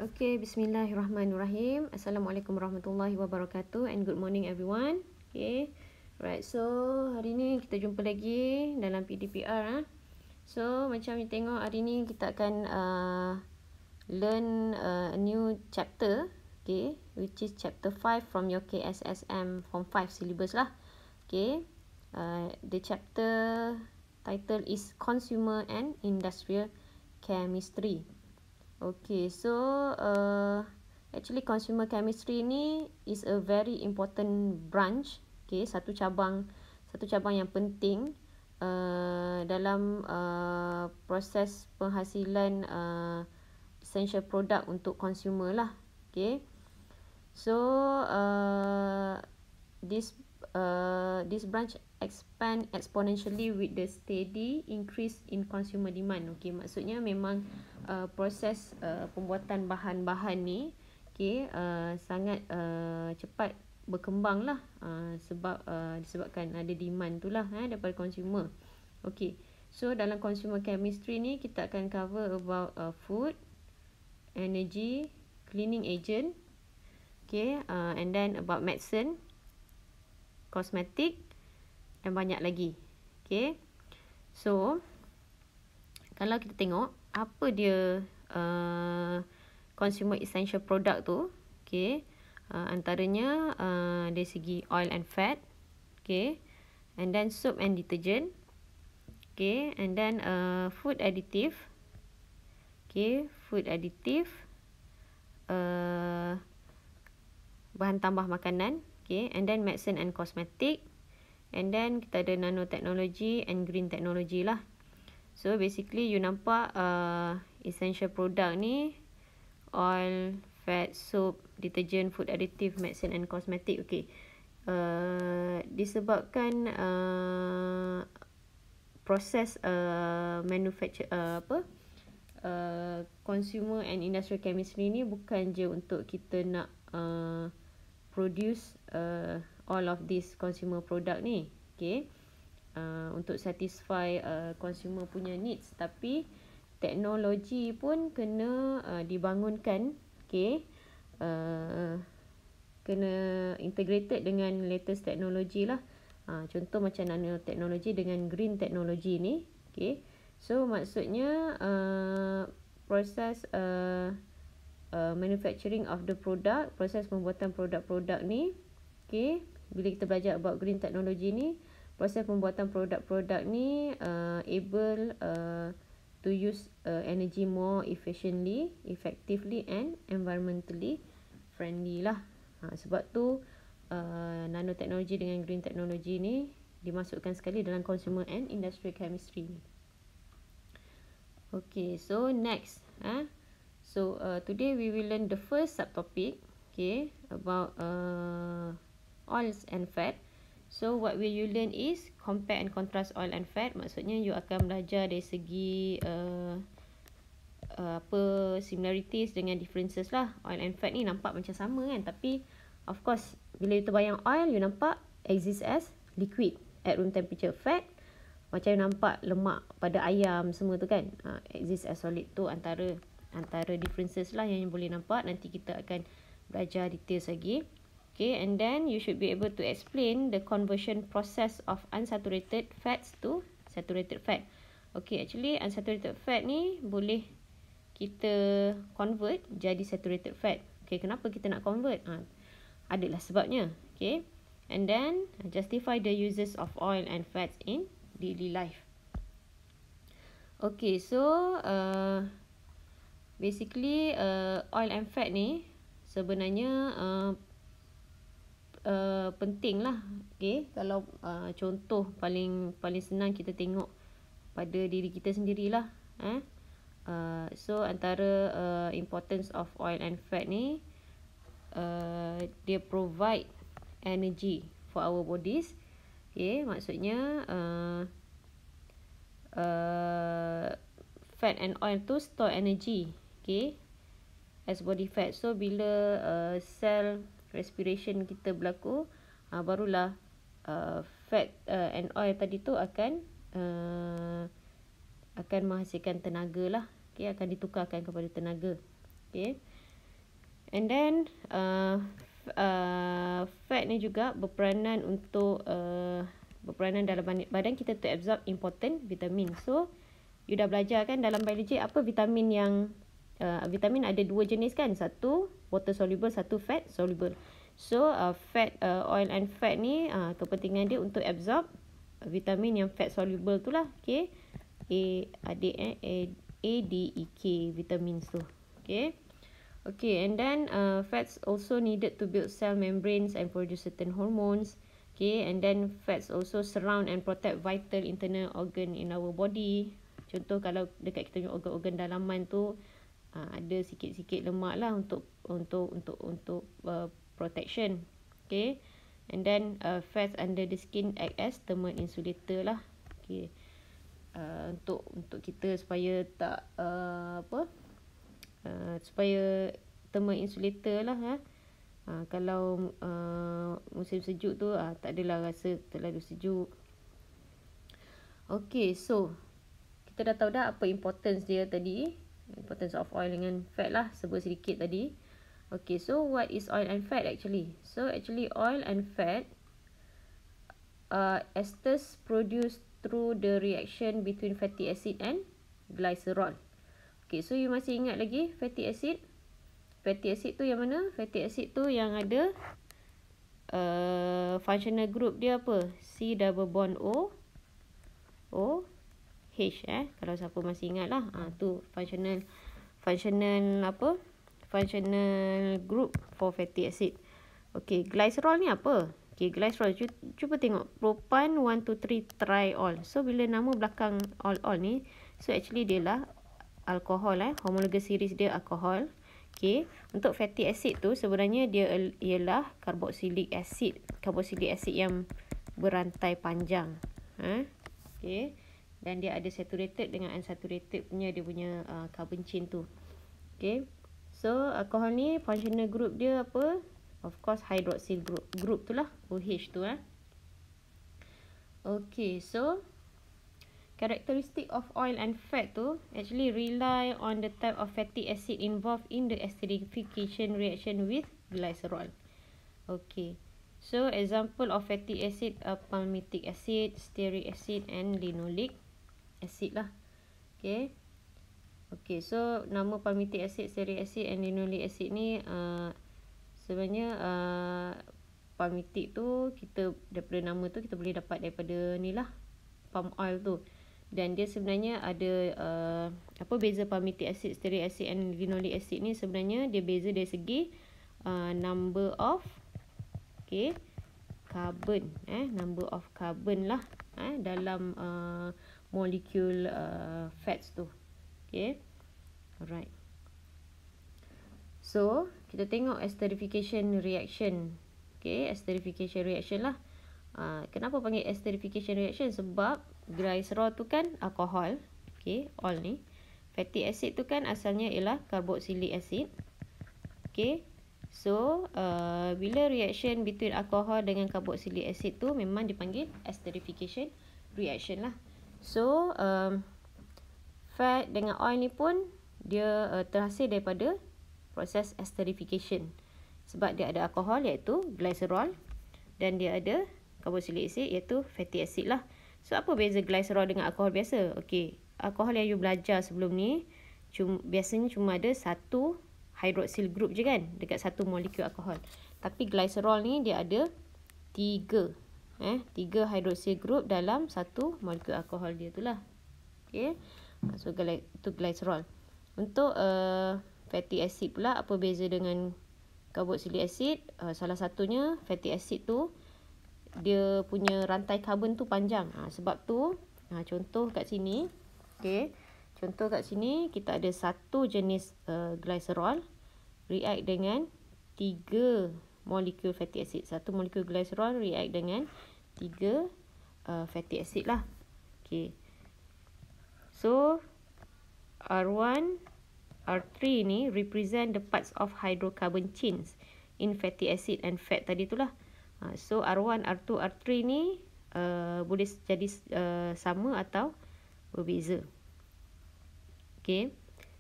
Okay, bismillahirrahmanirrahim. Assalamualaikum warahmatullahi wabarakatuh and good morning everyone. Okay, right, so hari ni kita jumpa lagi dalam PDPR. So macam you tengok hari ni kita akan learn a new chapter, okay, which is chapter 5 from your KSSM Form 5 syllabus lah. Okay, the chapter title is Consumer and Industrial Chemistry. Okay, so actually consumer chemistry ni is a very important branch. Okay, satu cabang yang penting dalam proses penghasilan essential product untuk consumer lah. Okay, so this branch expand exponentially with the steady increase in consumer demand. Okay, maksudnya memang proses pembuatan bahan-bahan ni sangat cepat berkembang lah disebabkan ada demand tu lah daripada consumer. Okay, so dalam consumer chemistry ni kita akan cover about food, energy, cleaning agent, okay, and then about medicine, kosmetik dan banyak lagi. Okay, so kalau kita tengok apa dia consumer essential product tu, okay, antaranya dari segi oil and fat, okay, and then soap and detergent, okay, and then food additive, okay, bahan tambah makanan, okay, and then medicine and cosmetic, and then kita ada nanotechnology and green technology lah. So basically you nampak essential product ni oil, fat, soap, detergent, food additive, medicine and cosmetic. Okay, disebabkan proses manufacture consumer and industrial chemistry ni bukan je untuk kita nak produce all of these consumer product ni, okay, untuk satisfy consumer punya needs, tapi teknologi pun kena dibangunkan, okay, kena integrated dengan latest teknologi lah. Contoh macam nanoteknologi dengan green technology ni, okay. So maksudnya proses manufacturing of the product, proses pembuatan produk-produk ni, okay, bila kita belajar about green technology ni, proses pembuatan produk-produk ni able to use energy more efficiently, effectively and environmentally friendly lah. Sebab tu nanotechnology dengan green technology ni dimasukkan sekali dalam consumer and industrial chemistry ni. Okay, so next, so today we will learn the first subtopic, okay, about oils and fat. So what will you learn is compare and contrast oil and fat. Maksudnya you akan belajar dari segi apa similarities dengan differences lah. Oil and fat ni nampak macam sama kan, tapi of course bila you terbayang oil, you nampak exist as liquid at room temperature. Fat macam you nampak lemak pada ayam semua tu kan, exist as solid. Tu antara differences lah yang you boleh nampak. Nanti kita akan belajar details lagi. Okay, and then you should be able to explain the conversion process of unsaturated fats to saturated fat. Okay, actually unsaturated fat ni boleh kita convert jadi saturated fat. Okay, kenapa kita nak convert? Adalah sebabnya. Okay, and then justify the uses of oil and fats in daily life. Okay, so basically oil and fat ni sebenarnya penting lah. Okay, kalau contoh paling senang kita tengok pada diri kita sendirilah. So antara importance of oil and fat ni, dia provide energy for our bodies. Okay, maksudnya fat and oil tu store energy, okay, as body fat. So bila cell respiration kita berlaku, barulah fat and oil tadi tu akan menghasilkan tenaga lah, okay, akan ditukarkan kepada tenaga. Okay, And then fat ni juga berperanan untuk berperanan dalam badan kita to absorb important vitamin. So you dah belajar kan dalam biologi apa vitamin yang vitamin ada dua jenis kan, satu water soluble, satu fat soluble. So fat oil and fat ni kepentingan dia untuk absorb vitamin yang fat soluble tu lah. Okay, A D E K vitamins tu. Okay. Okay, and then fats also needed to build cell membranes and produce certain hormones. Okay, and then fats also surround and protect vital internal organ in our body. Contoh kalau dekat kita punya organ-organ dalaman tu ada sikit-sikit lemak lah untuk protection. Okay, and then fats under the skin act as thermal insulator lah. Okay, untuk kita supaya tak supaya thermal insulator lah kalau musim sejuk tu tak adalah rasa terlalu sejuk. Okay, so kita dah tahu dah apa importance dia tadi, importance of oil dengan fat lah, sebut sedikit tadi. Okay, so what is oil and fat actually? So actually oil and fat esters produced through the reaction between fatty acid and glycerol. Okay, so you masih ingat lagi fatty acid? Fatty acid tu yang mana? Fatty acid tu yang ada functional group dia apa? C double bond O H kalau siapa masih ingat lah. Tu functional apa? Functional group for fatty acid. Okay, glycerol ni apa? Okay, glycerol cuba tengok propan 1 2 3 triol. So bila nama belakang all ni, so actually dia lah alkohol homologous series dia alkohol. Okay, untuk fatty acid tu sebenarnya dia ialah carboxylic acid yang berantai panjang. Okay, dan dia ada saturated dengan unsaturated punya carbon chain tu. Okay, so alkohol ni functional group dia apa? Of course hydroxyl group tu lah, OH tu Okay, so characteristic of oil and fat tu actually rely on the type of fatty acid involved in the esterification reaction with glycerol. Okay, so example of fatty acid are palmitic acid, stearic acid and linoleic acid lah. Okay, okay, so nama palmitic acid, stearic acid and linoleic acid ni sebenarnya palmitic tu kita daripada nama tu kita boleh dapat daripada ni lah, palm oil tu. Dan dia sebenarnya ada apa beza palmitic acid, stearic acid and linoleic acid ni? Sebenarnya dia beza dari segi number of carbon, number of carbon lah dalam molekul fats tu. Okay, alright. So kita tengok esterification reaction. Okay, esterification reaction lah. Kenapa panggil esterification reaction? Sebab glycerol tu kan alkohol. Okay, all ni. Fatty acid tu kan asalnya ialah carboxylic acid. Okay, so bila reaction between alkohol dengan carboxylic acid tu memang dipanggil esterification reaction lah. So fat dengan oil ni pun dia terhasil daripada proses esterification. Sebab dia ada alkohol iaitu glycerol dan dia ada carboxylic acid iaitu fatty acid lah. So apa beza glycerol dengan alkohol biasa? Okey, alkohol yang you belajar sebelum ni biasanya cuma ada satu hydroxyl group je kan dekat satu molekul alkohol. Tapi glycerol ni dia ada tiga hydroxyl group dalam satu molekul alkohol dia tu lah. Okey, so itu glycerol. Untuk fatty acid pula apa beza dengan carboxylic acid? Salah satunya fatty acid tu dia punya rantai karbon tu panjang. Sebab tu contoh kat sini. Okay, contoh kat sini kita ada satu jenis glycerol react dengan 3 molekul fatty acid. Satu molekul glycerol react dengan 3 fatty acid lah. Okay, so R1 R3 ni represent the parts of hydrocarbon chains in fatty acid and fat tadi tu lah. So R1, R2, R3 ni boleh jadi sama atau berbeza. Okay,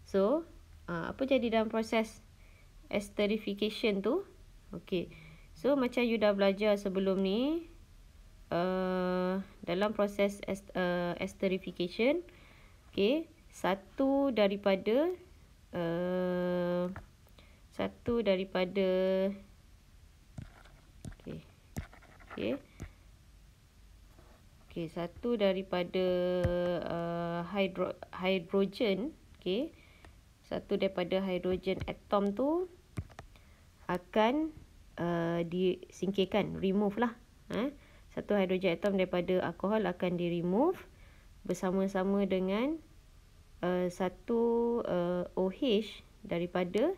so apa jadi dalam proses esterification tu. Okay. So macam you dah belajar sebelum ni, dalam proses esterification, okay, satu daripada satu daripada hidrogen, okay, satu daripada hidrogen atom tu akan disingkirkan, remove lah. Satu hidrogen atom daripada alkohol akan di-remove bersama-sama dengan satu OH daripada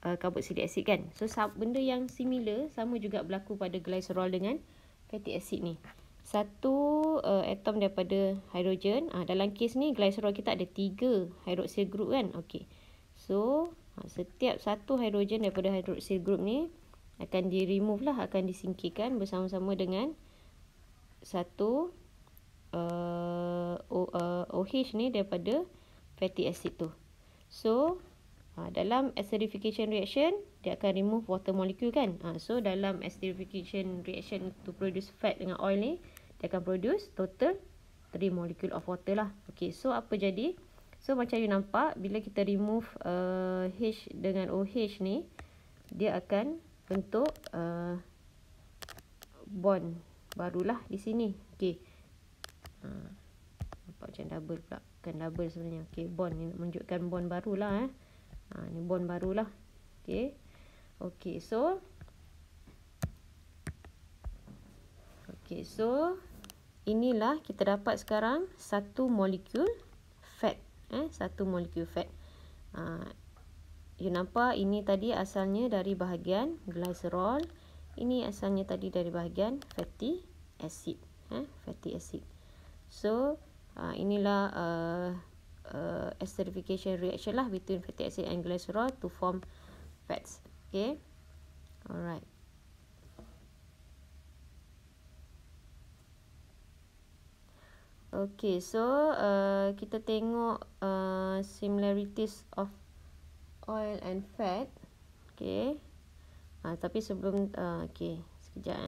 carboxylic acid kan. So benda yang similar sama juga berlaku pada glycerol dengan fatty acid ni. Satu atom daripada hidrogen, dalam kes ni glycerol kita ada 3 hydroxyl group kan. Okey. So setiap satu hidrogen daripada hydroxyl group ni akan di-remove lah, akan disingkirkan bersama-sama dengan satu OH ni daripada fatty acid tu. So dalam esterification reaction dia akan remove water molecule kan. So dalam esterification reaction to produce fat dengan oil ni, dia akan produce total 3 molecule of water lah. Okay, so apa jadi? So macam you nampak, bila kita remove H dengan OH ni, dia akan bentuk bond barulah di sini. Okay, nampak macam double pula, bukan double sebenarnya. Okay, bond ni menunjukkan bond barulah. Ni bond barulah. Okay, okay, so inilah kita dapat sekarang satu molekul fat. Satu molekul fat. You nampak ini tadi asalnya dari bahagian glycerol. Ini asalnya tadi dari bahagian fatty acid. Fatty acid. So inilah esterification reaction lah between fatty acid and glycerol to form fats. Okay. Alright. Okay, so kita tengok similarities of oil and fat. Okay. Tapi sebelum okay, sekejap.